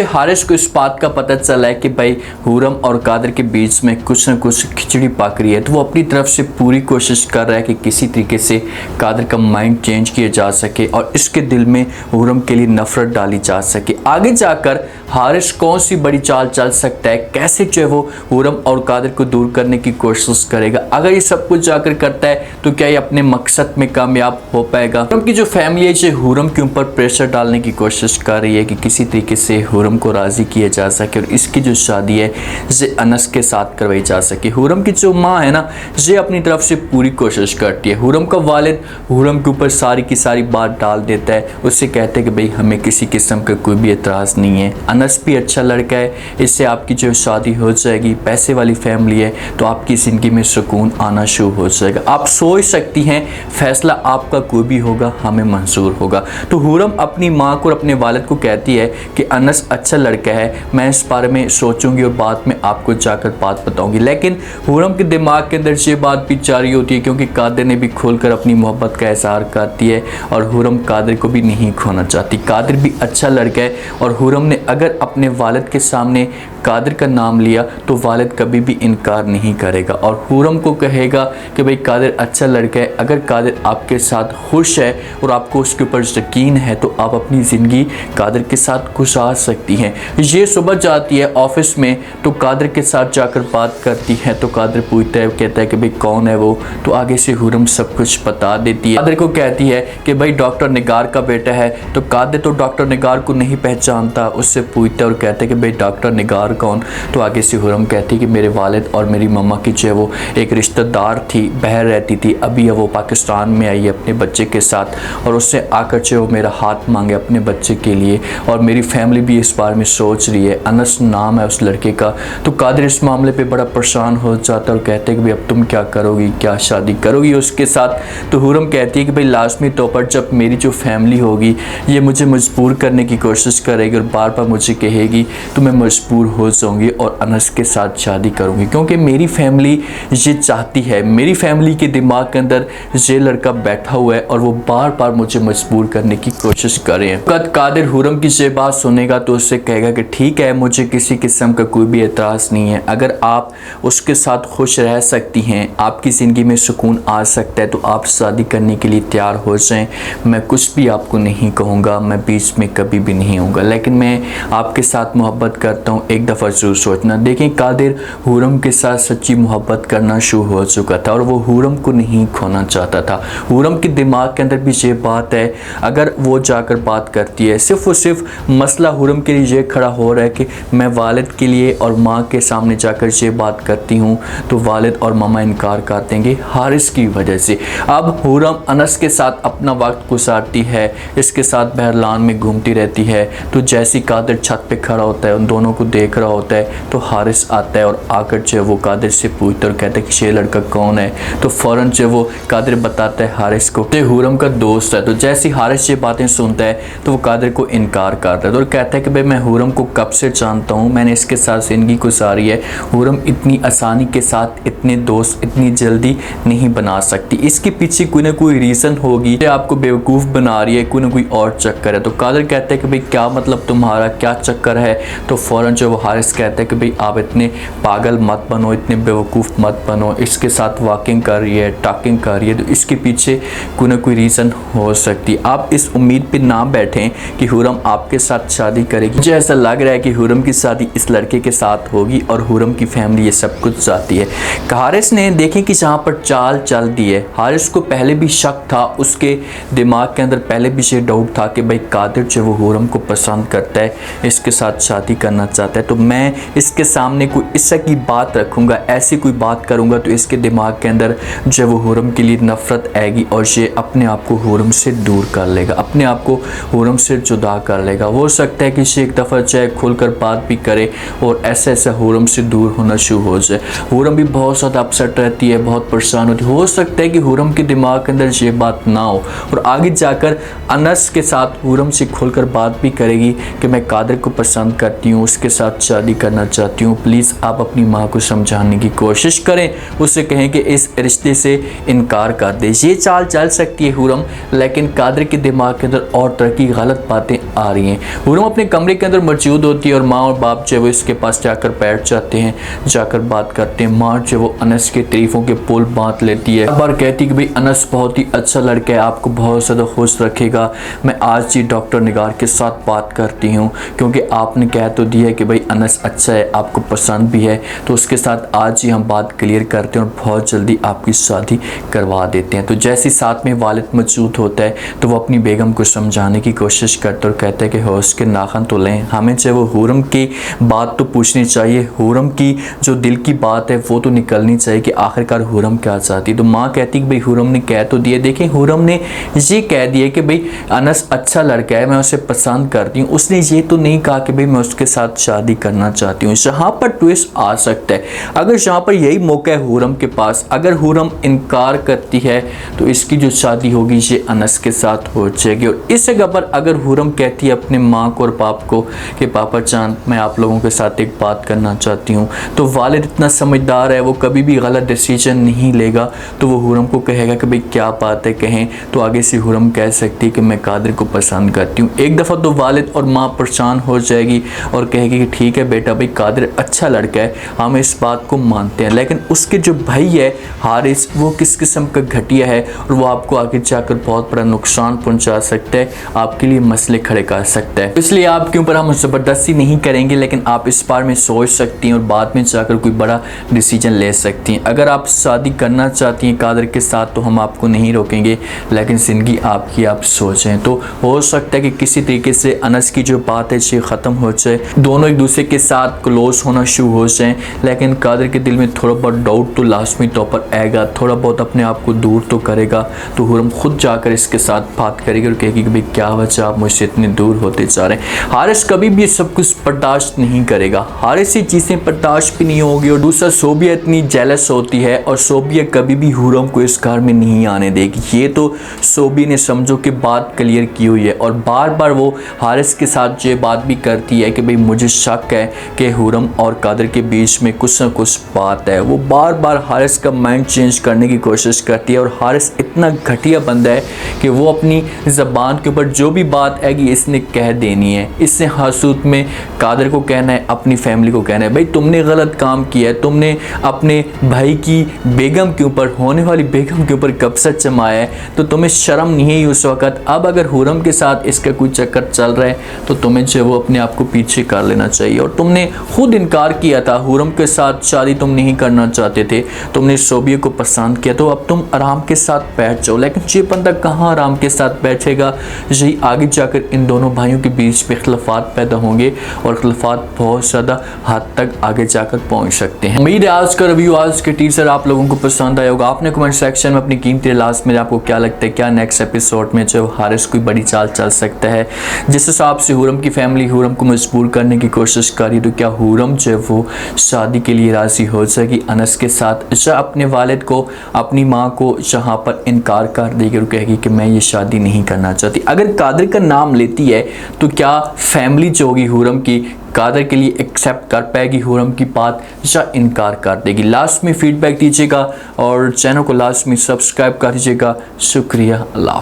हारिस को इस बात का पता चला है कि भाई हुरम और कादिर के बीच में कुछ न कुछ खिचड़ी पक रही है, तो वो अपनी तरफ से पूरी कोशिश कर रहा है कि किसी तरीके से कादिर का माइंड चेंज किया जा सके और इसके दिल में हुरम के लिए नफरत डाली जा सके। आगे जाकर हारिस कौन सी बड़ी चाल चल सकता है, कैसे जो है वो हुरम और कादिर को दूर करने की कोशिश करेगा। अगर ये सब कुछ जाकर करता है तो क्या ये अपने मकसद में कामयाब हो पाएगा। हुरम की जो फैमिली है जो हुरम के ऊपर प्रेशर डालने की कोशिश कर रही है कि किसी तरीके से हुरम को राज़ी किया जा सके और इसकी जो शादी है ये अनस के साथ करवाई जा सके। हुरम की जो माँ है ना, ये अपनी तरफ से पूरी कोशिश करती है। हुरम का वालिद हुरम के ऊपर सारी की सारी बात डाल देता है, उससे कहते हैं कि भाई हमें किसी किस्म का कोई भी एतराज़ नहीं है, अनस भी अच्छा लड़का है, इससे आपकी जो शादी हो जाएगी, पैसे वाली फैमिली है तो आपकी ज़िंदगी में सुकून आना शुरू हो जाएगा। आप सोच सकती हैं फैसला आपका कोई भी होगा हमें मंजूर होगा। तो हुरम अपनी माँ को और अपने वालिद को कहती है कि अनस अच्छा लड़का है, मैं इस बारे में सोचूंगी और बाद में आपको जाकर बात बताऊंगी। लेकिन हुरम के दिमाग के अंदर ये बात भी जारी होती है क्योंकि कादिर ने भी खोलकर अपनी मोहब्बत का इजहार करती है और हुरम कादिर को भी नहीं खोना चाहती। कादिर भी अच्छा लड़का है और हुरम ने अगर अपने वालिद के सामने कादिर का नाम लिया तो वालिद कभी भी इनकार नहीं करेगा और हुरम को कहेगा कि भाई कादिर अच्छा लड़का है, अगर कादिर आपके साथ खुश है और आपको उसके ऊपर यकीन है तो आप अपनी ज़िंदगी कादिर के साथ गुजार सकती हैं। ये सुबह जाती है ऑफिस में तो कादिर के साथ जाकर बात करती है तो कादिर पूछता है, कहता है कि भाई कौन है वो, तो आगे से हुरम सब कुछ बता देती है। कादिर को कहती है कि भाई डॉक्टर निगार का बेटा है, तो कादिर तो डॉक्टर निगार को नहीं पहचानता, उससे पूछता है और कहता है कि भाई डॉक्टर निगार कौन, तो आगे से हुरम कहती है कि मेरे वालिद और मेरी मम्मा की जो है वो एक रिश्तेदार थी, बाहर रहती थी, अभी वो पाकिस्तान में आई है अपने बच्चे के साथ और उससे आकर जो वो मेरा हाथ मांगे अपने बच्चे के लिए और मेरी फैमिली भी इस बारे में सोच रही है, अनस नाम है उस लड़के का। तो कादिर इस मामले पे बड़ा परेशान हो जाता है और कहते हैं कि भाई अब तुम क्या करोगी, क्या शादी करोगी उसके साथ। तो हुरम कहती है कि भाई लाजमी तौर पर जब मेरी जो फैमिली होगी ये मुझे मजबूर करने की कोशिश करेगी और बार बार मुझे कहेगी तो मैं मजबूर हो जाऊंगी और अनस के साथ शादी करूंगी क्योंकि मेरी फैमिली ये चाहती है, मेरी फैमिली के दिमाग के अंदर ये लड़का बैठा हुआ है और वो बार बार मुझे मजबूर करने की कोशिश कर रहे हैं। कादिर हुरम की ये बात सुनेगा तो उससे कहेगा कि ठीक है, मुझे किसी किस्म का कोई भी एतराज़ नहीं है, अगर आप उसके साथ खुश रह सकती हैं, आपकी ज़िंदगी में सुकून आ सकता है तो आप शादी करने के लिए तैयार हो जाएं। मैं कुछ भी आपको नहीं कहूँगा, मैं बीच में कभी भी नहीं होऊंगा, लेकिन मैं आपके साथ मोहब्बत करता हूँ, एक दफ़ा ज़रूर सोचना। देखें कादिर हुरम के साथ सच्ची मोहब्बत करना शुरू हो चुका था और वो हुरम को नहीं खोना चाहता था। हुरम के दिमाग के अंदर भी ये बात है, अगर वो जाकर बात करती है सिर्फ़ और सिर्फ मसला हुरम के लिए ये खड़ा हो रहा है कि मैं वालिद के लिए और माँ के सामने जाकर ये बात करती हूँ तो वालिद और मामा इनकार कर देंगे हारिस की वजह से। अब हुरम अनस के साथ अपना वक्त गुजारती है, इसके साथ बहरलान में घूमती रहती है। तो जैसी कादिर छत पे खड़ा होता है, उन दोनों को देख रहा होता है तो हारिस आता है और आकर जो वो कादिर से पूछता है और कहता है कि ये लड़का कौन है। तो फ़ौरन जो वो कादिर बताता है हारिस को ये हुरम का दोस्त है। तो जैसी हारिस ये बातें सुनता है तो वो कादिर को इनकार करता है और कहता है कि भाई मैं हुरम को कब से जानता हूँ, मैंने इसके साथ ज़िंदगी गुजारी है, हुरम इतनी आसानी के साथ इतने दोस्त इतनी जल्दी नहीं बना सकती, इसके पीछे कोई ना कोई रीज़न होगी, ये आपको बेवकूफ़ बना रही है, कोई ना कोई और चक्कर है। तो कादिर कहता है कि भाई क्या मतलब तुम्हारा क्या चक्कर है। तो फ़ौरन जो वो हारिस कहता है कि भाई आप इतने पागल मत बनो, इतने बेवकूफ़ मत बनो, इसके साथ वॉकिंग कर रही है, टॉकिंग कर रही है, तो इसके पीछे कोई ना कोई रीज़न हो सकती है। आप इस उम्मीद पर ना बैठें कि हुरम आपके साथ शादी करेगी। मुझे ऐसा लग रहा है कि हुरम की शादी इस लड़के के साथ होगी और हुरम की फैमिली ये सब कुछ चाहती है। हारिस ने देखें कि जहाँ पर चाल चल दी है, हारिस को पहले भी शक था, उसके दिमाग के अंदर पहले भी ये डाउट था कि भाई कादिर जो वो हुरम को पसंद करता है, इसके साथ शादी करना चाहता है, तो मैं इसके सामने कोई इस की बात रखूँगा, ऐसी कोई बात करूँगा तो इसके दिमाग के अंदर जो वो हुरम के लिए नफ़रत आएगी और ये अपने आप को हुरम से दूर कर लेगा, अपने आप को हुरम से जुदा कर लेगा। हो सकता है कि ये एक दफ़ा चाहे खुलकर बात भी करे और ऐसा ऐसा हुरम से दूर होना शुरू हो जाए। हुरम भी बहुत ज़्यादा अपसेट रहती है, बहुत परेशान होती है। हो सकता है कि हुरम के दिमाग के अंदर ये बात ना हो और आगे जाकर अनस के साथ हुरम से खुलकर बात भी करेगी कि मैं कादिर को पसंद करती हूँ, उसके साथ शादी करना चाहती हूँ, प्लीज़ आप अपनी माँ को समझाने की कोशिश करें, उससे कहें कि इस रिश्ते से इनकार कर दे। ये चाल चल सकती है हुरम, लेकिन कादिर के दिमाग के अंदर और तरह की गलत बातें आ रही हैं। हुरम अपने कमरे के अंदर मौजूद होती है और माँ और बाप जो है वो इसके पास जाकर बैठ जाते हैं, जाकर बात करते हैं। माँ जो वो अनस के तारीफों के पुल बांध लेती है, बार कहती है कि भाई अनस बहुत ही अच्छा लड़का है, आपको बहुत ज़्यादा खुश रखेगा। मैं आज ही डॉक्टर निगार के साथ बात करती हूँ क्योंकि आपने कह तो दिया है कि भाई अनस अच्छा है, आपको पसंद भी है, तो उसके साथ आज ही हम बात क्लियर करते हैं और बहुत जल्दी आपकी शादी करवा देते हैं। तो जैसे साथ में वालिद मौजूद होता है तो वो अपनी बेगम को समझाने की कोशिश करता है और कहता है कि होश के नाखन तो लें, हमें चाहे वो हुरम की बात तो पूछनी चाहिए, हुरम की जो दिल की बात है वो तो निकलनी चाहिए कि आखिरकार हुरम क्या चाहती। तो माँ कहती कि भाई हुरम ने कह तो दिया, देखिए हुरम ने ये कह दिया कि भाई अनस अच्छा लड़का है, मैं उसे पसंद करती हूँ, उसने ये तो नहीं कहा कि भाई मैं उसके साथ शादी करना चाहती हूँ। यहाँ पर ट्विस्ट आ सकता है, अगर यहाँ पर यही मौका है हुरम के पास, अगर हुरम इनकार करती है तो इसकी जो शादी होगी ये अनस के साथ हो जाएगी। और इस जगह पर अगर हुरम कहती है अपने माँ को और बाप को कि पापा चांद मैं आप लोगों के साथ एक बात करना चाहती हूँ, तो वालिद इतना समझदार है, वो कभी भी गलत डिसीजन नहीं लेगा। तो वो हुरम को कहेगा कि भाई क्या बात है, कहें तो आगे से हुरम कह सकती है कि मैं कादिर को पसंद करती हूँ। एक दफ़ा तो वालिद और माँ परेशान हो जाएगी और कहेगी कि ठीक है बेटा, भाई कादिर अच्छा लड़का है, हम इस बात को मानते हैं, लेकिन उसके जो भाई है हारिस वो किस किस्म का घटिया है और वो आपको आगे जाकर बहुत बड़ा नुकसान पहुंचा सकता है, आपके लिए मसले खड़े कर सकता है। इसलिए आपके ऊपर हम ज़बरदस्ती नहीं करेंगे, लेकिन आप इस बारे में सोच सकती हैं और बाद में जाकर कोई बड़ा डिसीजन ले सकती हैं। अगर आप शादी करना चाहती हैं कादिर के साथ तो हम आपको नहीं रोकेंगे, लेकिन ज़िंदगी आपकी, आप सोचें। तो हो सकता है कि किसी तरीके से अनस की जो बात है ये ख़त्म हो जाए, दोनों एक दूसरे के साथ क्लोज होना शुरू हो जाएँ, लेकिन कादिर के दिल में थोड़ा बहुत डाउट तो लाजमी तौर पर आएगा, थोड़ा बहुत अपने आप को दूर तो करेगा। तो हुरम खुद जाकर इसके साथ बात करेगी और कहेगी कि भाई क्या वजह आप मुझसे इतने दूर होते जा रहे हैं। हारिस कभी भी ये सब कुछ बर्दाश्त नहीं करेगा, हारिस ये चीज़ें बर्दाश्त भी नहीं होगी। और दूसरा सोबिया इतनी जेलस होती है और सोबिया कभी भी हुरम को इस घर में नहीं आने देगी। ये तो सोबी ने समझो कि बात क्लियर की हुई है और बार बार वो हारिस के साथ ये बात भी करती है कि भाई मुझे शक है कि हुरम और कादिर के बीच में कुछ ना कुछ बात है। वो बार बार हारिस का माइंड चेंज करने की कोशिश करती है और हारिस इतना घटिया बंदा है कि वो अपनी ज़बान के ऊपर जो भी बात आएगी इसने कह देनी है। इससे हसूत में कादिर को कहना है, अपनी फैमिली को कहना है भाई तुमने गलत काम किया है, तुमने अपने भाई की बेगम के ऊपर, होने वाली बेगम के ऊपर कब्जा जमाया है, तो तुम्हें शर्म नहीं है उस वक़्त। अब अगर हुरम के साथ इसका कोई चक्कर चल रहा है तो तुम्हें जो वो अपने आप को पीछे कर लेना चाहिए। और तुमने खुद इनकार किया था, हुरम के साथ शादी तुम नहीं करना चाहते थे, तुमने सोबिया को पसंद किया, तो अब तुम आराम के साथ बैठ जाओ। लेकिन ये बंदा कहाँ आराम के साथ बैठेगा, यही आगे जाकर इन दोनों भाइयों के बीच में इख्तिलाफात पैदा होंगे और इख्तिलाफात बहुत ज़्यादा हद तक आगे जाकर पहुँच सकते हैं। उम्मीद है आज का रिव्यू, आज के टीजर आप लोगों को पसंद आया होगा। आपने कमेंट सेक्शन में अपनी कीमती लास्ट में आपको क्या लगता है, क्या नेक्स्ट एपिसोड में जो हारिस कोई बड़ी चाल चल सकता है, जिस हिसाब से हुरम की फैमिली हुरम को मजबूर करने की कोशिश कर रही है, तो क्या हुरम जो है वो शादी के लिए राज़ी हो जाएगी अनस के साथ, या अपने वालिद को, अपनी माँ को जहाँ पर इनकार कर देगी और कहेगी कि मैं ये शादी नहीं करना चाहती। अगर कादिर का नाम लेती है तो क्या फैमिली जो होगी हुरम की कादिर के लिए एक्सेप्ट कर पाएगी हुरम की बात या इनकार कर देगी। लास्ट में फीडबैक दीजिएगा और चैनल को लास्ट में सब्सक्राइब कर दीजिएगा। शुक्रिया, अल्लाह।